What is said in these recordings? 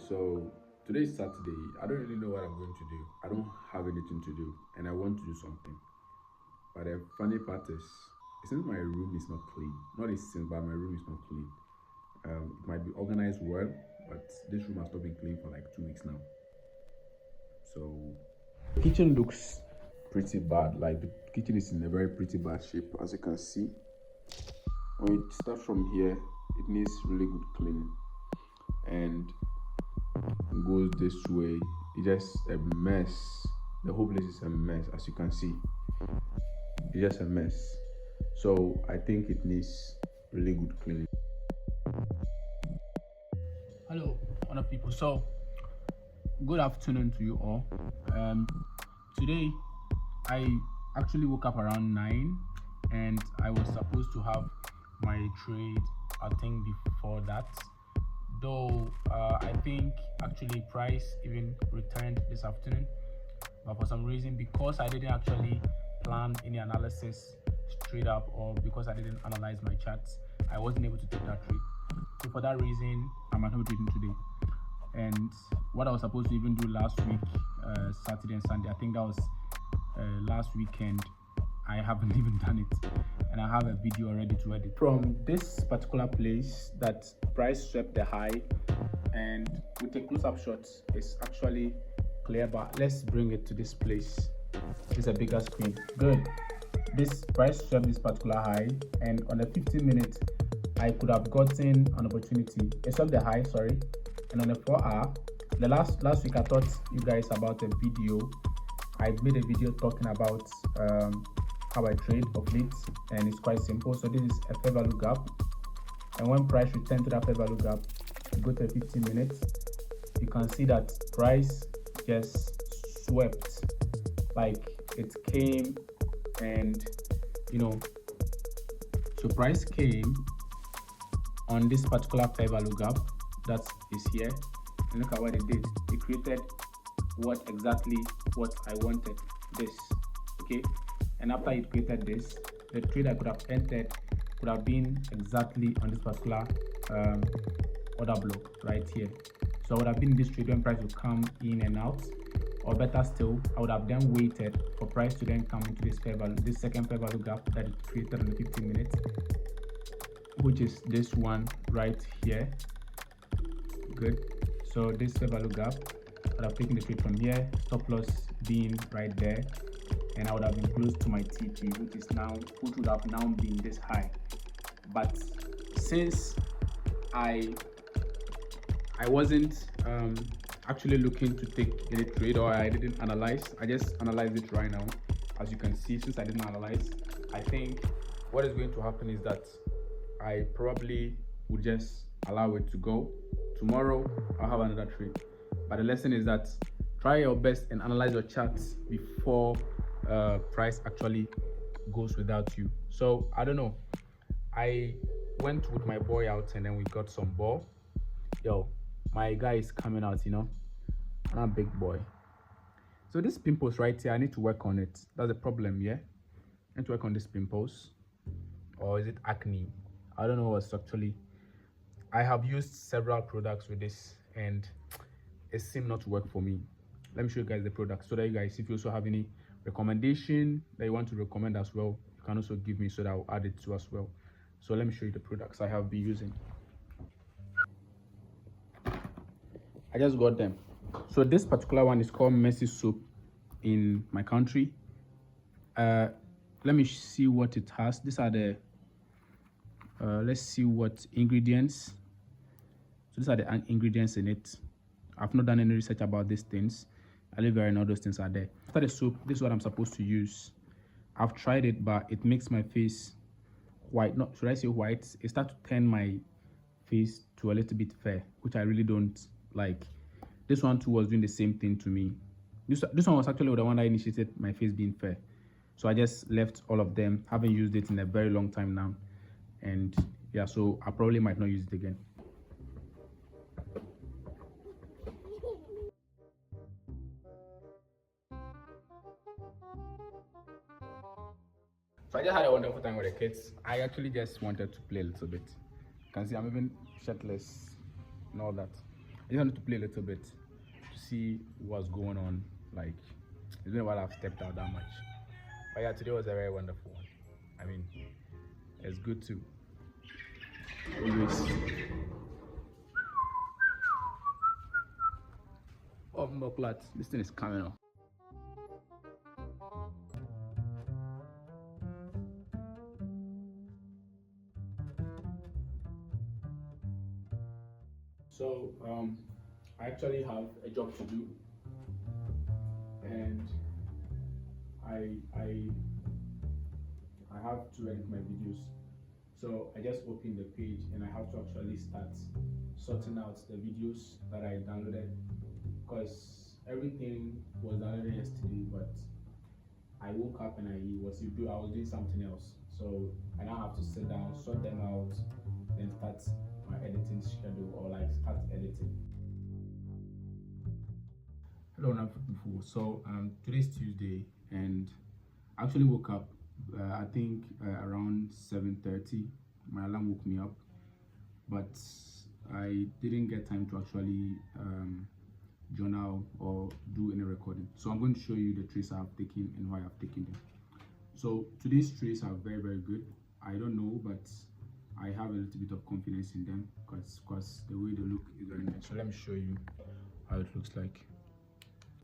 So today is Saturday. I don't really know what I'm going to do. I don't have anything to do and I want to do something. But the funny part is, since my room is not clean, not a sin, but my room is not clean. It might be organized well, but this room has not been clean for like 2 weeks now. So the kitchen looks pretty bad. Like the kitchen is in a very pretty bad shape, as you can see. When you start from here, it needs really good cleaning. And goes this way, it's just a mess. The whole place is a mess, as you can see. It's just a mess. So I think it needs really good cleaning. Hello, other people. So, good afternoon to you all. Today, I actually woke up around 9, and I was supposed to have my trade. I think before that, though, I think actually price even returned this afternoon, but for some reason, because I didn't actually plan any analysis straight up, or because I didn't analyze my charts, I wasn't able to take that trade. So for that reason, I might not be trading today. And what I was supposed to even do last week, Saturday and Sunday, I think that was last weekend, I haven't even done it, and I have a video already to edit. From this particular place that price swept the high, and with a close-up shot, it's actually clear, but let's bring it to this place. This is a bigger screen. Good. This price swept this particular high, and on the 15-minute, I could have gotten an opportunity. It swept the high, sorry, and on the 4-hour, the last week I taught you guys about a video. I made a video talking about how I trade of late, and it's quite simple. So this is a fair value gap, and when price returns to that fair value gap, you go to 15 minutes, you can see that price just swept. Like it came, and so price came on this particular fair value gap that is here, and look at what it did. It created what I wanted, this, okay? And after it created this, the trade I could have entered could have been exactly on this particular order block right here. So I would have been in this trade when price would come in and out, or better still, I would have then waited for price to then come into this fair value, this second fair value gap that it created in the 15 minutes, which is this one right here. Good. So this fair value gap, I would have taken the trade from here, stop loss being right there, and I would have been close to my TP, which would have now been this high. But since I wasn't actually looking to take any trade, or I didn't analyze, I just analyzed it right now. As you can see, since I didn't analyze, I think what is going to happen is that I probably would just allow it to go. Tomorrow I'll have another trade, but the lesson is that try your best and analyze your charts before price actually goes without you. So I don't know, I went with my boy out, and then we got some ball. My guy is coming out, I'm a big boy. So this pimples right here, I need to work on it. That's the problem. I need to work on this pimples, or is it acne? I don't know what's actually. I have used several products with this, and it seemed not to work for me. Let me show you guys the products, so that you guys, if you also have any recommendation that you want to recommend as well, you can also give me, so that I'll add it to as well. So let me show you the products I have been using. I just got them. So this particular one is called Mercy Soap in my country. Let me see what it has. These are the let's see what ingredients. So these are the ingredients in it. I've not done any research about these things. I live here and all those things are there. After the soap, this is what I'm supposed to use. I've tried it, but it makes my face white. Not should I say white? It starts to turn my face to a little bit fair, which I really don't like. This one too was doing the same thing to me. This one was actually the one that initiated my face being fair. So I just left all of them. Haven't used it in a very long time now, and yeah, so I probably might not use it again. So I just had a wonderful time with the kids. I actually just wanted to play a little bit. You can see I'm even shirtless and all that. just wanted to play a little bit to see what's going on. Like, it's been a while I've stepped out that much. But yeah, today was a very wonderful one. I mean, it's good to always. Oh, Moklat, this thing is coming off. So, I actually have a job to do, and I I I have to edit my videos. So I just opened the page and I have to actually start sorting out the videos that I downloaded, because everything was downloaded yesterday, but I woke up and I was doing something else. So I now have to sit down, sort them out, then start my editing schedule, or like start editing. Hello, I'm Fufu. So today's Tuesday, and I actually woke up. I think around 7:30. My alarm woke me up, but I didn't get time to actually journal or do any recording. So I'm going to show you the trades I've taken and why I've taken them. So today's trades are very, very good. I don't know, but I have a little bit of confidence in them because the way they look is very nice. So let me show you how it looks like.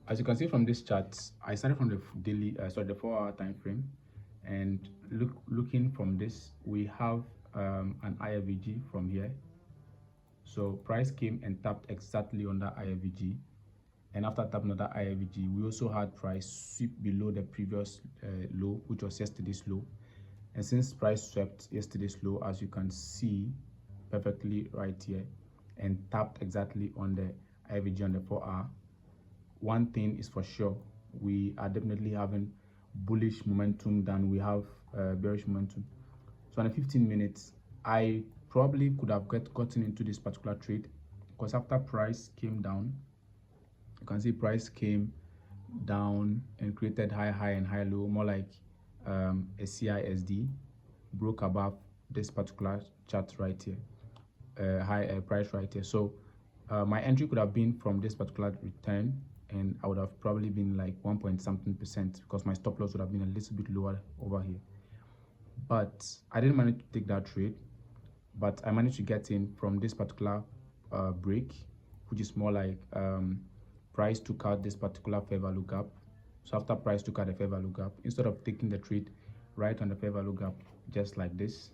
As you can see from this chart, I started from the the 4-hour time frame, and looking from this, we have an IFVG from here. So price came and tapped exactly on that IFVG, and after tapping on that IFVG, we also had price sweep below the previous low, which was yesterday's low. And since price swept yesterday's low, as you can see perfectly right here, and tapped exactly on the IFVG on the 4-hour, one thing is for sure, we are definitely having bullish momentum than we have bearish momentum. So on the 15 minutes, I probably could have gotten into this particular trade, because after price came down, you can see price came down and created high and high low, more like a CISD, broke above this particular chart right here, high price right here. So my entry could have been from this particular return, and I would have probably been like 1 point something%, because my stop loss would have been a little bit lower over here. But I didn't manage to take that trade, but I managed to get in from this particular break, which is more like price took out this particular fair value gap. So after price took out the fair value gap, instead of taking the trade right on the fair value gap just like this,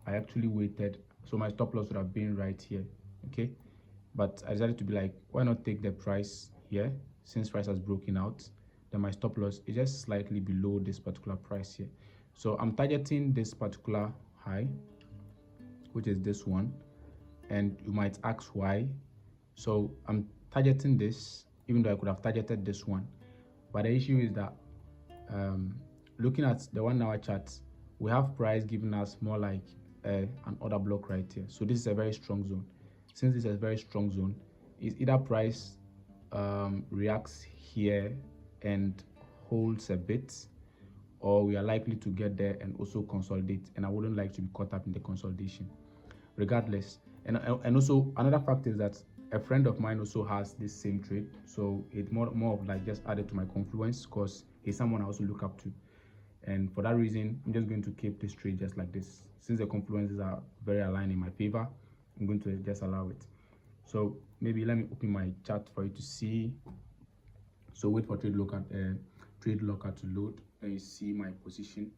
I actually waited. So my stop loss would have been right here, okay? But I decided to be like, why not take the price here, since price has broken out, then my stop loss is just slightly below this particular price here. So I'm targeting this particular high, which is this one, and you might ask why. So I'm targeting this, even though I could have targeted this one, but the issue is that looking at the 1-hour chart, we have price giving us more like an order block right here. So this is a very strong zone. Since this is a very strong zone, is either price reacts here and holds a bit, or we are likely to get there and also consolidate, and I wouldn't like to be caught up in the consolidation regardless. And also another fact is that a friend of mine also has this same trade, so it more of like just added to my confluence, because he's someone I also look up to, and for that reason I'm just going to keep this trade just like this. Since the confluences are very aligned in my favor, I'm going to just allow it. So maybe let me open my chart for you to see. So wait for trade locker to load, and you see my position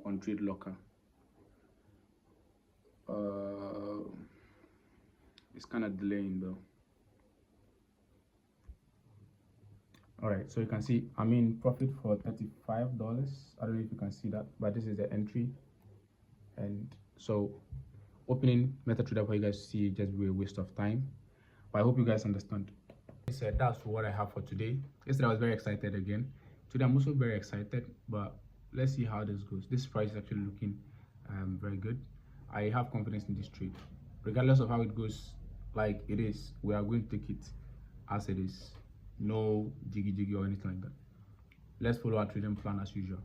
on trade locker. It's kind of delaying though. All right, so you can see I'm in profit for $35. I don't know if you can see that, but this is the entry. And so opening MetaTrader for you guys to see just be a waste of time, but I hope you guys understand. So that's what I have for today. Yesterday I was very excited again. Today I'm also very excited, but let's see how this goes. This price is actually looking very good. I have confidence in this trade, regardless of how it goes. Like it is, we are going to take it as it is, no jiggy or anything like that. Let's follow our trading plan as usual.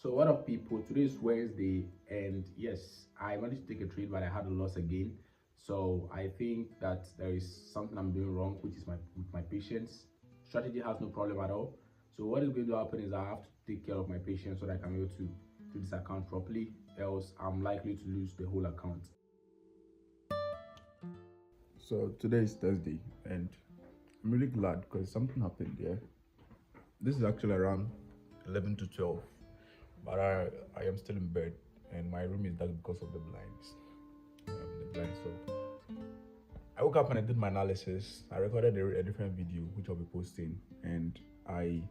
So what up, people? Today is Wednesday, and yes, I wanted to take a trade, but I had a loss again. So I think that there is something I'm doing wrong, which is my patience. Strategy has no problem at all. So what is going to happen is I have to take care of my patience so that I can be able to do this account properly. Else, I'm likely to lose the whole account. So today is Thursday, and I'm really glad because something happened there. This is actually around 11 to 12, but I am still in bed, and my room is dark because of the blinds. So I woke up and I did my analysis. I recorded a different video which I'll be posting, and I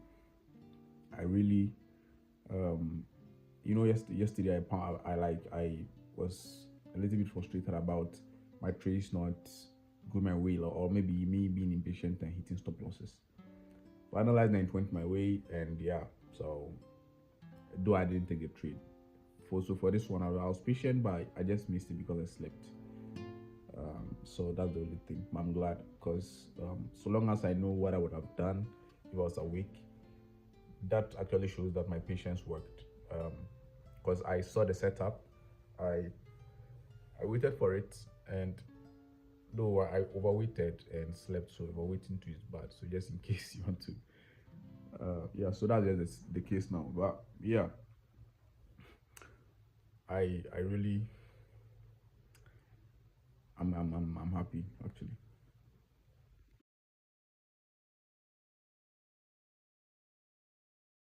really yesterday I was a little bit frustrated about my trades not going my way, or maybe me being impatient and hitting stop losses. But I analyzed and it went my way, and yeah, so though I didn't take the trade. For this one, I was patient, but I just missed it because I slept. So that's the only thing. I'm glad because so long as I know what I would have done if I was awake, that actually shows that my patience worked. Because I saw the setup, I waited for it, and though I overweighted and slept, so overweighting too is bad. So just in case you want to, yeah. So that's just the case now. But yeah, I really, I'm happy actually.